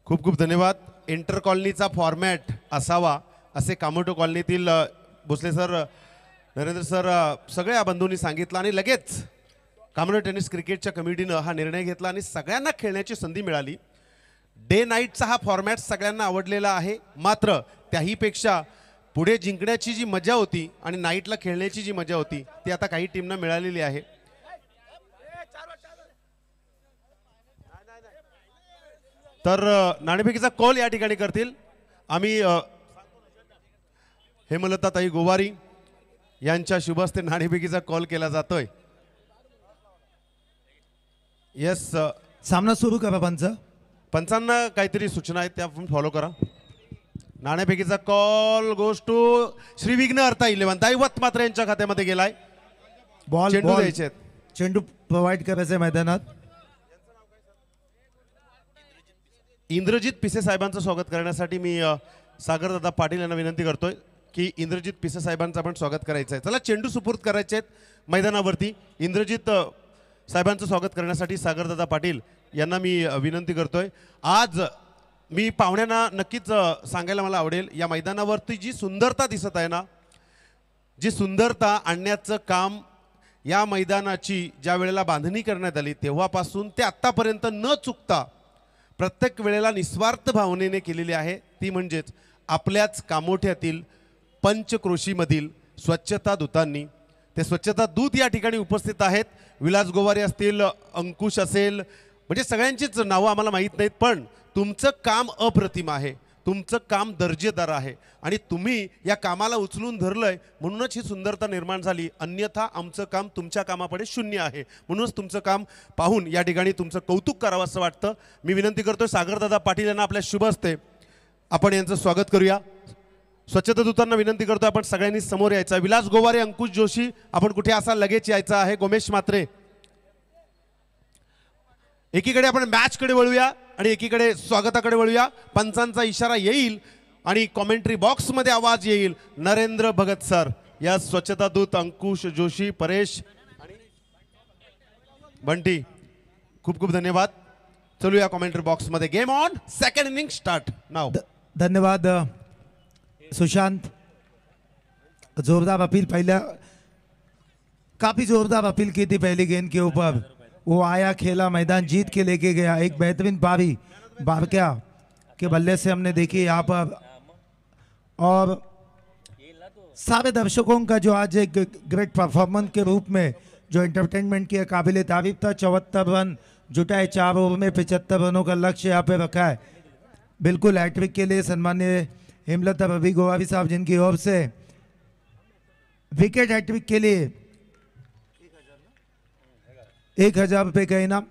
खूप खूप धन्यवाद. इंटर कॉलनीचा फॉर्मॅट असावा असे कामोटो कॉलनीतील भोसले सर, नरेंद्र सर सगळ्या बंधूंनी सांगितलं आणि लगेच कामोटो टेनिस क्रिकेटच्या कमिटीनं हा निर्णय घेतला आणि सगळ्यांना खेळण्याची संधी मिळाली. डे नाईटचा हा फॉर्मॅट सगळ्यांना आवडलेला आहे. मात्र त्याहीपेक्षा पुढे जिंकण्याची जी मजा होती आणि नाईटला खेळण्याची जी मजा होती ती आता काही टीमना मिळालेली आहे. तर नाणेफेकीचा कॉल या ठिकाणी करतील आम्ही हेमलता ताई गोवारी यांच्या शुभ हस्ते नाणेफेकीचा कॉल केला जातोय. येस सामना सुरू करा पंचांना काहीतरी सूचना आहेत त्या आपण फॉलो करा. नाणेफेकीचा कॉल गोस टू श्री विघ्नहर्ता 11 दैवत मात्र यांच्या खात्यामध्ये गेलाय. बॉल चेंडू द्यायचे आहेत. चेंडू प्रोव्हाइड करायचे मैदानात. इंद्रजित पिसे साहेबांचं स्वागत करण्यासाठी मी सागरदादा पाटील यांना विनंती करतोय की इंद्रजित पिसे साहेबांचं आपण स्वागत करायचं आहे. चला चेंडू सुपूर्द करायचे आहेत मैदानावरती. इंद्रजित साहेबांचं स्वागत करण्यासाठी सागरदादा पाटील यांना मी विनंती करतोय. आज मी पाहुण्यांना नक्कीच सांगायला मला आवडेल या मैदानावरती जी सुंदरता दिसत आहे ना, जी सुंदरता आणण्याचं काम या मैदानाची ज्या वेळेला बांधणी करण्यात आली तेव्हापासून ते आत्तापर्यंत न चुकता प्रत्येक वेळेला निस्वार्थ भावनेने केलेली आहे. ती म्हणजेच आपल्याच कामोठ्यातील पंचक्रोशीमधील स्वच्छता दूतांनी. ते स्वच्छता दूत या ठिकाणी उपस्थित आहेत. विलास गोवारे असतील, अंकुश असेल, म्हणजे सगळ्यांचीच नावं आम्हाला माहीत नाहीत, पण तुमचं काम अप्रतिम आहे, तुमचं काम दर्जेदार आहे आणि तुम्ही या कामाला उचलून धरलंय म्हणूनच ही सुंदरता निर्माण झाली. अन्यथा आमचं काम तुमच्या कामापुढे शून्य आहे. म्हणूनच तुमचं काम पाहून या ठिकाणी तुमचं कौतुक करावं असं वाटतं. मी विनंती करतोय सागरदादा पाटील यांना आपल्या शुभ हस्ते आपण यांचं स्वागत करूया. स्वच्छता दूतांना विनंती करतोय आपण सगळ्यांनी समोर यायचं. विलास गोवारे, अंकुश जोशी आपण कुठे असाल लगेच यायचं आहे. गोमेश मात्रे. एकीकडे आपण मॅचकडे वळूया आणि एकीकडे स्वागताकडे वळूया. पंचांचा इशारा येईल आणि कॉमेंट्री बॉक्समध्ये आवाज येईल. नरेंद्र भगत सर, या स्वच्छता दूत अंकुश जोशी, परेश आणि बंटी, खूप खूप धन्यवाद. चलूया कॉमेंट्री बॉक्समध्ये. Game on, second inning start now. धन्यवाद सुशांत. जोरदार अपील, पहला काफी जोरदार अपील की थी पहली गेंद के ऊपर. वो आया, खेला, मैदान जीत के लेके गया. एक बेहतरीन पारी बारक्या के बल्ले से हमने देखी यहाँ पर. और सारे दर्शकों का जो आज एक ग्रेट परफॉर्मेंस के रूप में जो एंटरटेनमेंट की काबिल तारीफ था. 74 रन जुटाए 4 ओवर में. 75 रनों का लक्ष्य यहाँ पे रखा है. बिल्कुल हैट्रिक के लिए सम्मान्य हेमलता रवि गोवारी साहब जिनकी ओर से विकेट हैट्रिक के लिए 1000 रुपये का इनाम.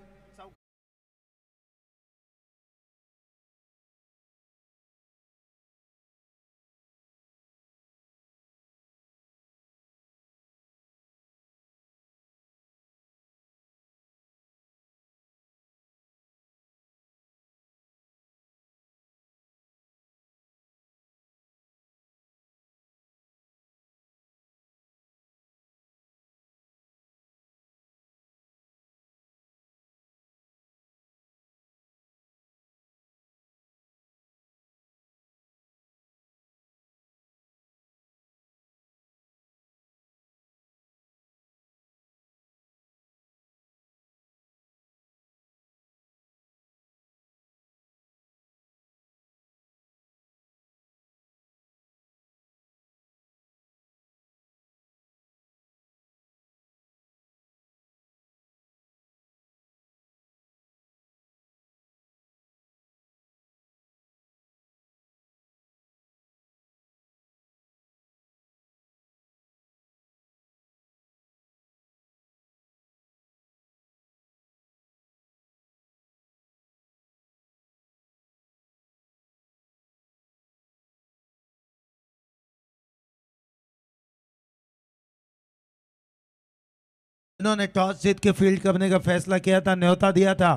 इन्होंने टॉस जीत के फील्ड करने का फैसला किया था, न्योता दिया था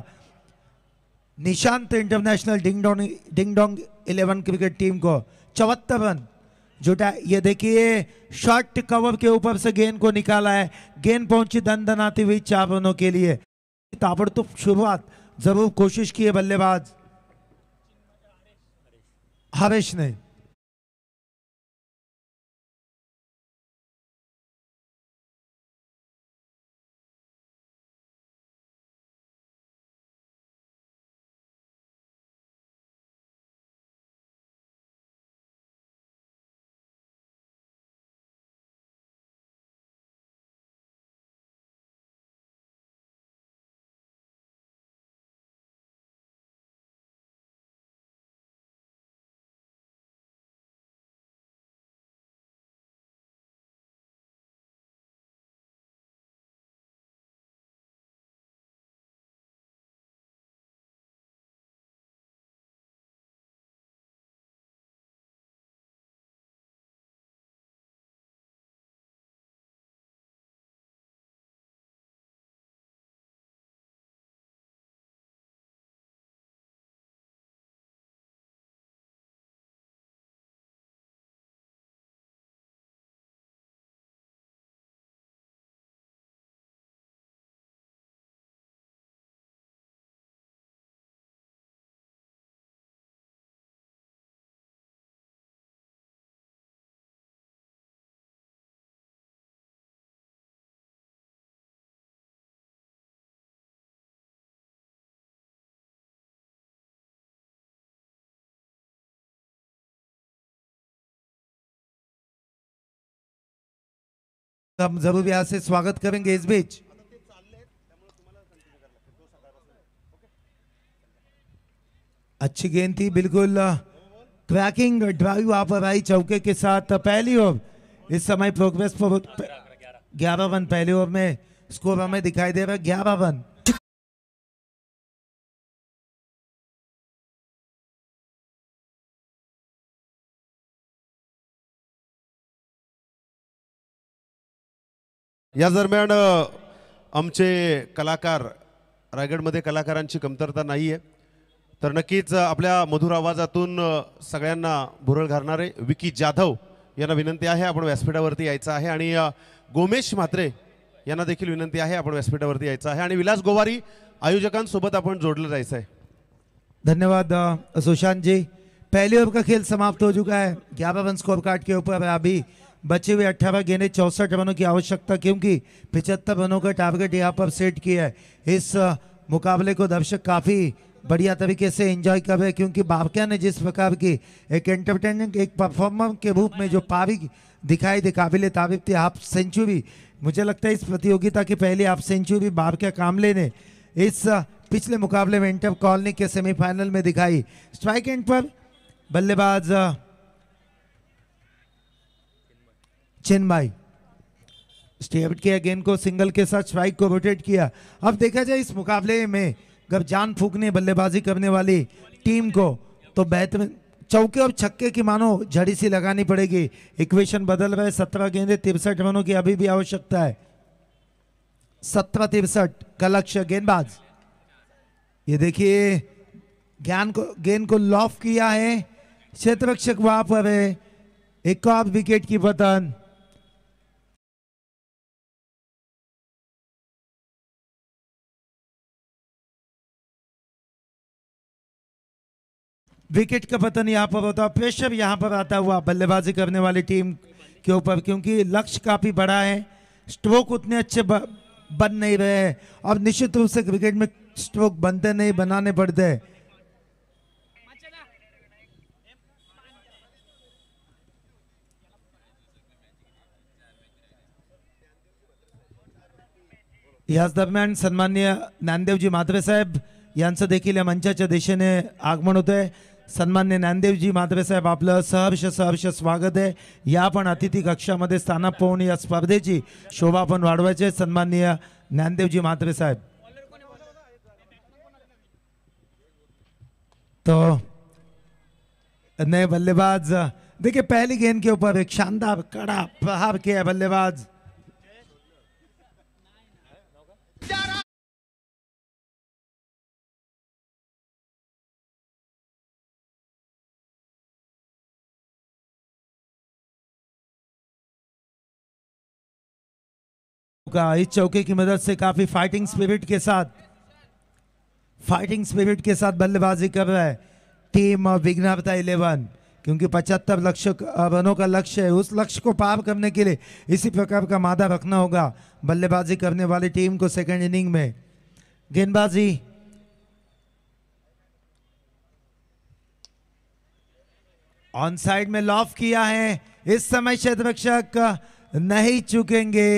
Nishant international ding dong 11 cricket team को। 74 रन जुटा। ये देखिए शॉर्ट कवर के ऊपर से गेंद को निकाला है, गेंद पहुंची दनदनाती हुई 4 रनों के लिए। ताबड़तोड़ शुरुआत जरूर कोशिश की है बल्लेबाज हरीश ने। हम जरूर यहाँ से स्वागत करेंगे इस बीच। अच्छी गेंद थी, बिल्कुल क्रैकिंग ड्राइव वहां पर आई चौके के साथ। पहली ओवर इस समय प्रोग्रेस पर 11 रन पहले ओवर में स्कोर हमें दिखाई दे रहा है 11 रन। या दरम्यान आमचे कलाकार, रायगडमध्ये कलाकारांची कमतरता नाही आहे, तर नक्कीच आपल्या मधुर आवाजातून सगळ्यांना भुरळ घालणारे विकी जाधव यांना विनंती आहे आपण व्यासपीठावरती यायचं आहे, आणि गोमेश म्हात्रे यांना देखील विनंती आहे आपण व्यासपीठावरती यायचं आहे, आणि विलास गोवारी आयोजकांसोबत आपण जोडलं जायचं आहे। धन्यवाद सुशांत जी। पहले ओवर का खेल समाप्त हो चुका है। 11 रन स्कोर कार्ड के ऊपर अभी बचे हुए 18 गेंदें 64 रनों की आवश्यकता, क्योंकि 75 रनों का टारगेट यहाँ पर सेट किया है। इस मुकाबले को दर्शक काफ़ी बढ़िया तरीके से एंजॉय कर रहे हैं, क्योंकि बाबकिया ने जिस प्रकार की एक एंटरटेनिंग एक परफॉर्मर के रूप में जो पारी दिखाई दे, काबिल तारीफ थी। हाफ सेंचुरी, मुझे लगता है इस प्रतियोगिता की पहली हाफ सेंचुरी बाबकिया कामले ने इस पिछले मुकाबले में इंटर कॉलोनी के सेमीफाइनल में दिखाई। स्ट्राइक एंड पर बल्लेबाज चिन्मय स्टेट किया, गेंद को सिंगल के साथ स्ट्राइक को रोटेट किया। अब देखा जाए इस मुकाबले में जब जान फूकने बल्लेबाजी करने वाली टीम को तो बेहतर चौके और छक्के की मानो झड़ी सी लगानी पड़ेगी। इक्वेशन बदल रहे। 17 गेंदें 63 रनों की अभी भी आवश्यकता है। 17-63 का लक्ष्य। गेंदबाज ये देखिए गेंद को लॉफ किया है, क्षेत्ररक्षक वहां पर है। एक और विकेट की पतन। विकेट का पतन यहाँ पर होता है। प्रेशर यहाँ पर आता हुआ बल्लेबाजी करने वाली टीम के ऊपर, क्योंकि लक्ष्य काफी बड़ा है। स्ट्रोक उतने अच्छे बन नहीं रहे हैं, और निश्चित रूप से क्रिकेट में स्ट्रोक बनते नहीं, बनाने पड़ते हैं। याच दरम्यान सन्माननीय ज्ञानदेवजी म्हात्रे साहेब यांचं देखील या मंचाच्या दिशेने आगमन होत आहे। सन्मान्य ज्ञानदेवजी म्हात्रे साहेब, आपलं सहर्ष स्वागत आहे। या पण अतिथी कक्षामध्ये स्थान पाहून या स्पर्धेची शोभा पण वाढवायची। सन्माननीय ज्ञानदेवजी म्हात्रे साहेब, तो नए बल्लेबाज देखिए पहली गेंद के ऊपर एक शानदार कड़ा प्रहार किया बल्लेबाज चौका। इस चौके की मदद से काफी फाइटिंग स्पिरिट के साथ बल्लेबाजी कर रहा है टीम विघ्नहर्ता 11, क्योंकि 75 रनों का लक्ष्य है। उस लक्ष्य को पार करने के लिए इसी प्रकार का मादा रखना होगा बल्लेबाजी करने वाली टीम को। सेकंड इनिंग में गेंदबाजी ऑन साइड में लॉफ किया है। इस समय क्षेत्ररक्षक नहीं चूकेंगे।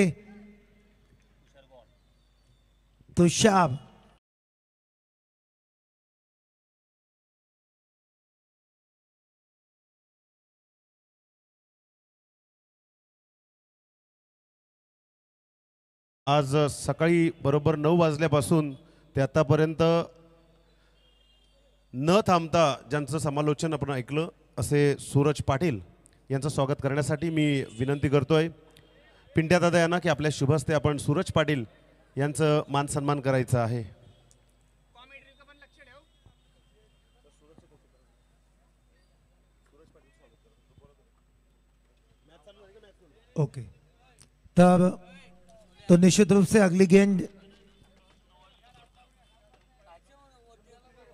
तुषार आज सकाळी बरोबर 9 वाजल्यापासून ते आतापर्यंत न थांबता ज्यांचं समालोचन आपण ऐकलं असे सूरज पाटील यांचं स्वागत करण्यासाठी मी विनंती करतोय पिंट्या दादा यांना की आपल्या शुभ हस्ते आपण सूरज पाटील यांचं मान सन्मान करायचं आहे। ओके, तब तो निश्चित रूप से अगली गेंद,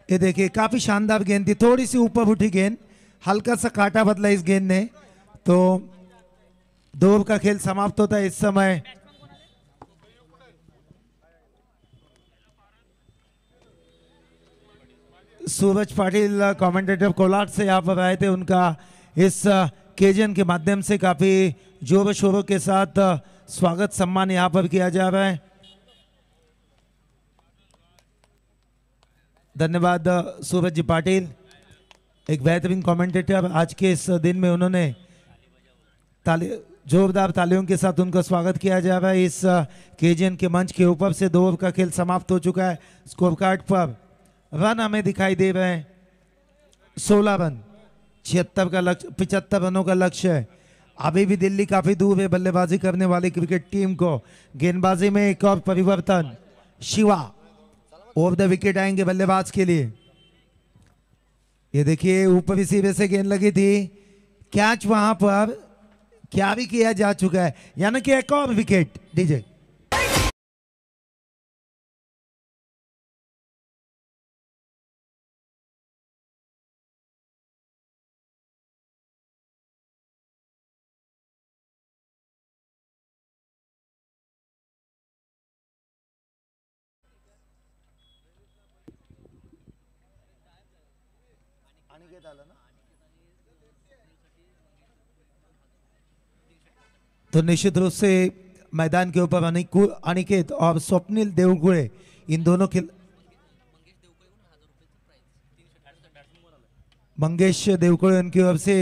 ये देखिए काफी शानदार गेंद थी, थोड़ी सी ऊपर उठी गेंद, हल्का सा काटा बदला इस गेंद ने, तो 2 ओवर का खेल समाप्त होता है। इस समय सूरज पाटिल कमेंटेटर कोलार से यहाँ पर आए थे, उनका इस केजन के माध्यम से काफी जोरों शोरों के साथ स्वागत सम्मान यहाँ पर किया जा रहा है। धन्यवाद सूरज जी पाटिल, एक बेहतरीन कमेंटेटर। आज के इस दिन में उन्होंने जोरदार तालियों के साथ उनका स्वागत किया जा रहा है। इस केजन के मंच के ऊपर से 2 ओवर का खेल समाप्त हो चुका है। स्कोर कार्ड पर रन हमें दिखाई दे रहे हैं 16 रन, 75 रनों का लक्ष्य है। अभी भी दिल्ली काफी दूर है बल्लेबाजी करने वाली क्रिकेट टीम को। गेंदबाजी में एक और परिवर्तन, शिवा ओवर द विकेट आएंगे बल्लेबाज के लिए। ये देखिए ऊपरी सीधे से गेंद लगी थी, कैच वहां पर क्या भी किया जा चुका है, यानी कि एक और विकेट। डीजे तो निश्चित रूप से मैदान के ऊपर अनिकेत और स्वप्निल देवगुड़े, इन दोनों के मंगेश देवगुड़े उनकी ओर से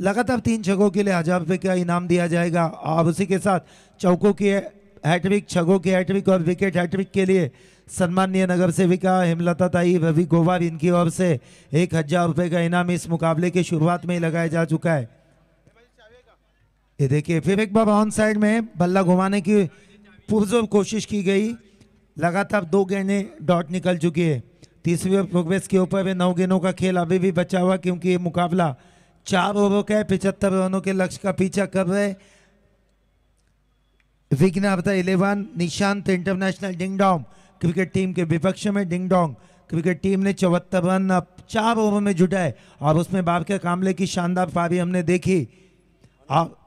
लगातार 3 छक्कों के लिए 1000 रुपए का इनाम दिया जाएगा। और उसी के साथ चौकों की हैट्रिक, छक्कों की हैट्रिक और विकेट हैट्रिक के लिए सम्मानीय नगर सेविका हेमलता ताई रवि गोवार, इनकी ओर से 1000 रुपए का इनाम इस मुकाबले के शुरुआत में ही लगाया जा चुका है। ये देखिए फिर एक बार ऑन साइड में बल्ला घुमाने की पुरजोर कोशिश की गई। लगातार 2 गेंदें डॉट निकल चुकी है। तीसरी ओवर प्रोग्रेस के ऊपर 9 गेंदों का खेल अभी भी बचा हुआ, क्योंकि ये मुकाबला 4 ओवरों का है। 75 रनों के लक्ष्य का पीछा कर रहे विघ्नहर्ता 11 निशांत इंटरनेशनल डिंगडोंग क्रिकेट टीम के विपक्ष में। डिंगडोंग क्रिकेट टीम ने 74 रन 4 ओवर में जुटाए, और उसमें बाबके कामले की शानदार पारी हमने देखी। और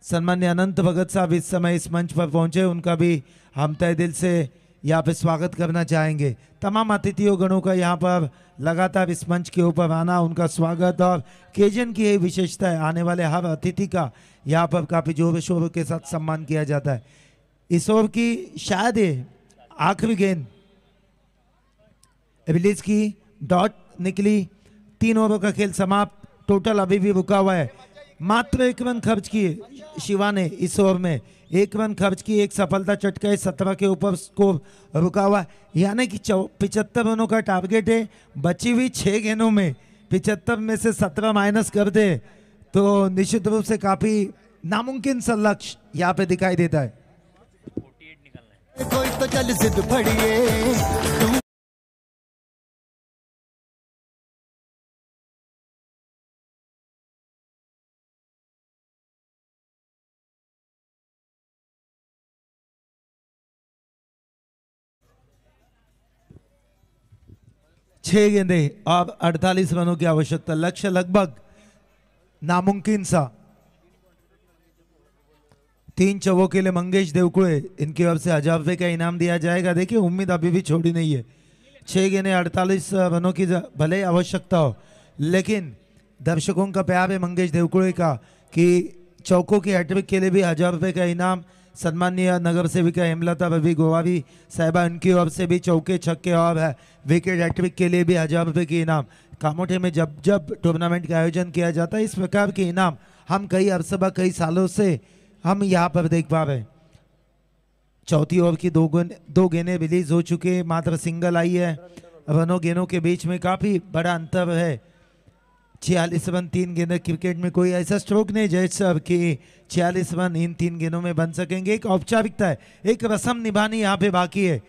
सम्मान्य अनंत भगत साहब इस समय इस मंच पर पहुंचे, उनका भी हम तहे दिल से यहाँ पे स्वागत करना चाहेंगे। तमाम अतिथियों गणों का यहाँ पर लगातार इस मंच के ऊपर आना, उनका स्वागत, और केजन की यही विशेषता है, आने वाले हर अतिथि का यहाँ पर काफी जोरों शोरों के साथ सम्मान किया जाता है। इस ओवर की शायद ये आखिरी गेंद रिलीज की, डॉट निकली। 3 ओवर का खेल समाप्त, टोटल अभी भी रुका हुआ है। मात्र 1 रन खर्च किए शिवा ने इस ओवर में, 1 रन खर्च की, एक सफलता चटकाई, 17 के ऊपर स्कोर रुका हुआ है। यानी कि 75 रनों का टारगेट है। बची हुई 6 गेंदों में 75 में से 17 माइनस कर दे तो निश्चित रूप से काफी नामुमकिन सा लक्ष्य यहाँ पे दिखाई देता है। कोई तो चल जिद फड़िए 6 गेंदे अब 48 रनों की आवश्यकता, लक्ष्य लगभग नामुमकिन सा। 3 चौकों के लिए मंगेश देवकुड़े, इनकी ओर से 1000 रुपये का इनाम दिया जाएगा। देखिए उम्मीद अभी भी छोड़ी नहीं है। 6 गेंदे 48 रनों की भले ही आवश्यकता हो, लेकिन दर्शकों का प्यार है मंगेश देवकुड़े का कि चौकों की हैट्रिक के लिए भी 1000 रुपये का इनाम। सम्मानीय नगर सेविका हेमलता रवि गोवारी साहिबा, इनकी ओर से भी चौके छक्के और है विकेट हैट्रिक के लिए भी 1000 रुपये की इनाम। कामोठे में जब जब टूर्नामेंट का आयोजन किया जाता है, इस प्रकार के इनाम हम कई अरसबा कई सालों से हम यहाँ पर देख पा रहे हैं। चौथी ओवर की दो गेंदें रिलीज हो चुके, मात्र सिंगल आई है। रनों गेंदों के बीच में काफी बड़ा अंतर है। 46 रन 3 गेंदें, क्रिकेट में कोई ऐसा स्ट्रोक नहीं जय सर कि 46 रन इन 3 गेंदों में बन सकेंगे। एक औपचारिकता है, एक रस्म निभानी यहाँ पे बाकी है।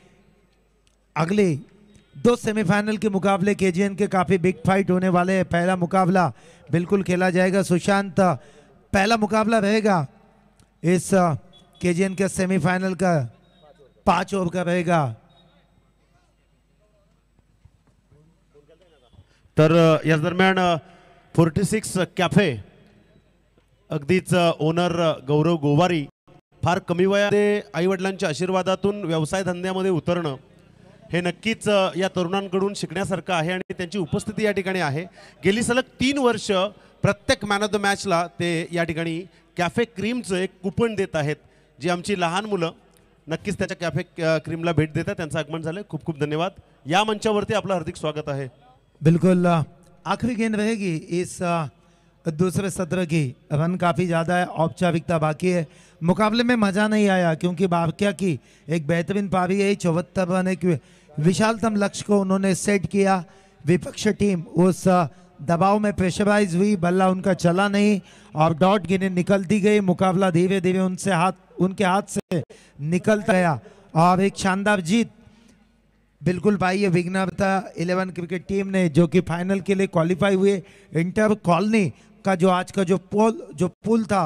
अगले 2 सेमीफाइनल के मुकाबले केजीएन के काफी बिग फाइट होने वाले हैं। पहला मुकाबला बिल्कुल खेला जाएगा। सुशांत, पहला मुकाबला रहेगा इस केजीएन के सेमीफाइनल का, 5 ओवर का रहेगा। तर याच दरम्यान 46 कॅफे अगदीच ओनर गौरव गोवारी फार कमी वयामध्ये आई वडिलांच्या आशीर्वादातून व्यवसाय धंद्यामध्ये उतरणं हे नक्कीच या तरुणांकडून शिकण्यासारखं आहे आणि त्यांची उपस्थिती या ठिकाणी आहे। गेली सलग 3 वर्ष प्रत्येक मॅन ऑफ द मॅचला ते या ठिकाणी कॅफे क्रीमचं एक कुपन देत आहेत, जी आमची लहान मुलं नक्कीच त्याच्या कॅफे क्रीमला भेट देतात। त्यांचं आगमन झालं, खूप खूप धन्यवाद। या मंचावरती आपलं हार्दिक स्वागत आहे। बिल्कुल आखिरी गेंद रहेगी इस दूसरे सत्र की। रन काफ़ी ज़्यादा है, औपचारिकता बाकी है। मुकाबले में मज़ा नहीं आया क्योंकि बारकिया की एक बेहतरीन पारी है। 74 रन एक विशालतम लक्ष्य को उन्होंने सेट किया। विपक्ष टीम उस दबाव में प्रेशराइज हुई, बल्ला उनका चला नहीं और डॉट गेंदें निकलती गई। मुकाबला धीरे धीरे उनके हाथ से निकलता गया और एक शानदार जीत बिल्कुल पाई है विघ्नहर्ता 11 क्रिकेट टीम ने, जो कि फाइनल के लिए क्वालिफाई हुए। इंटर कॉलोनी का जो आज का जो पुल था